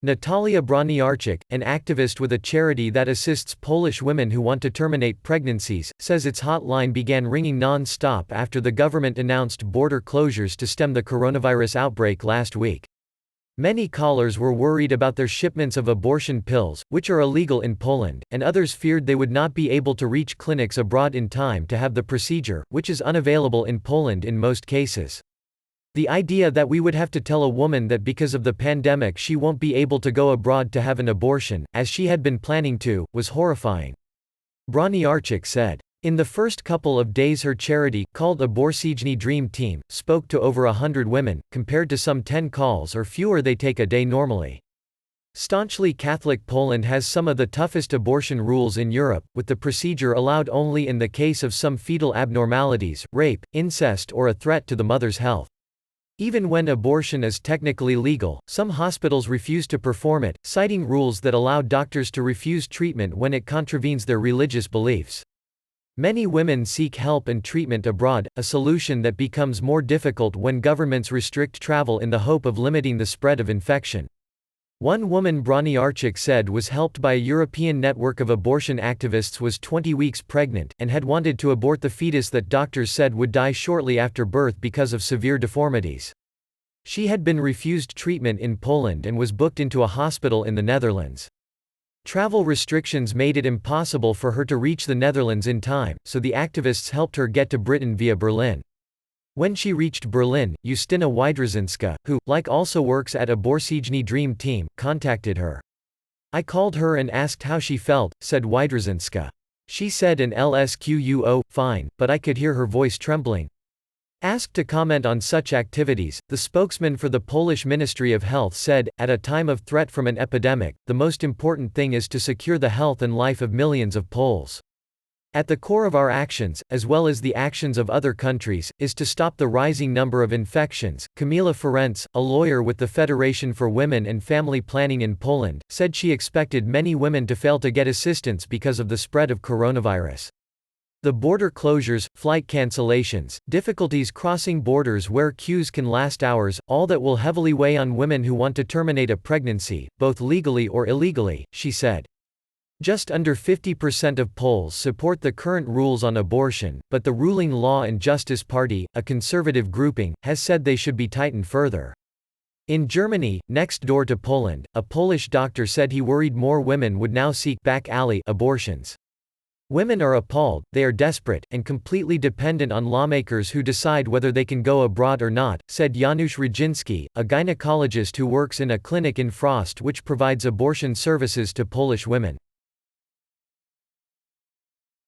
Natalia Broniarczyk, an activist with a charity that assists Polish women who want to terminate pregnancies, says its hotline began ringing non-stop after the government announced border closures to stem the coronavirus outbreak last week. Many callers were worried about their shipments of abortion pills, which are illegal in Poland, and others feared they would not be able to reach clinics abroad in time to have the procedure, which is unavailable in Poland in most cases. The idea that we would have to tell a woman that because of the pandemic she won't be able to go abroad to have an abortion, as she had been planning to, was horrifying. Broniarczyk said. In the first couple of days her charity, called Aborcyjny Dream Team, spoke to over 100 women, compared to some 10 calls or fewer they take a day normally. Staunchly Catholic Poland has some of the toughest abortion rules in Europe, with the procedure allowed only in the case of some fetal abnormalities, rape, incest or a threat to the mother's health. Even when abortion is technically legal, some hospitals refuse to perform it, citing rules that allow doctors to refuse treatment when it contravenes their religious beliefs. Many women seek help and treatment abroad, a solution that becomes more difficult when governments restrict travel in the hope of limiting the spread of infection. One woman Broniarczyk said was helped by a European network of abortion activists was 20 weeks pregnant, and had wanted to abort the fetus that doctors said would die shortly after birth because of severe deformities. She had been refused treatment in Poland and was booked into a hospital in the Netherlands. Travel restrictions made it impossible for her to reach the Netherlands in time, so the activists helped her get to Britain via Berlin. When she reached Berlin, Justyna Wydrzyńska, who, like also works at Aborcyjny Dream Team, contacted her. I called her and asked how she felt, said Wydrzyńska. She said in LSQUO, fine, but I could hear her voice trembling. Asked to comment on such activities, the spokesman for the Polish Ministry of Health said, at a time of threat from an epidemic, the most important thing is to secure the health and life of millions of Poles. At the core of our actions, as well as the actions of other countries, is to stop the rising number of infections. Kamila Ferenc, a lawyer with the Federation for Women and Family Planning in Poland, said she expected many women to fail to get assistance because of the spread of coronavirus. The border closures, flight cancellations, difficulties crossing borders where queues can last hours, all that will heavily weigh on women who want to terminate a pregnancy, both legally or illegally, she said. Just under 50% of Poles support the current rules on abortion, but the ruling Law and Justice Party, a conservative grouping, has said they should be tightened further. In Germany, next door to Poland, a Polish doctor said he worried more women would now seek back alley abortions. Women are appalled, they are desperate, and completely dependent on lawmakers who decide whether they can go abroad or not, said Janusz Rudzinski, a gynecologist who works in a clinic in Frost which provides abortion services to Polish women.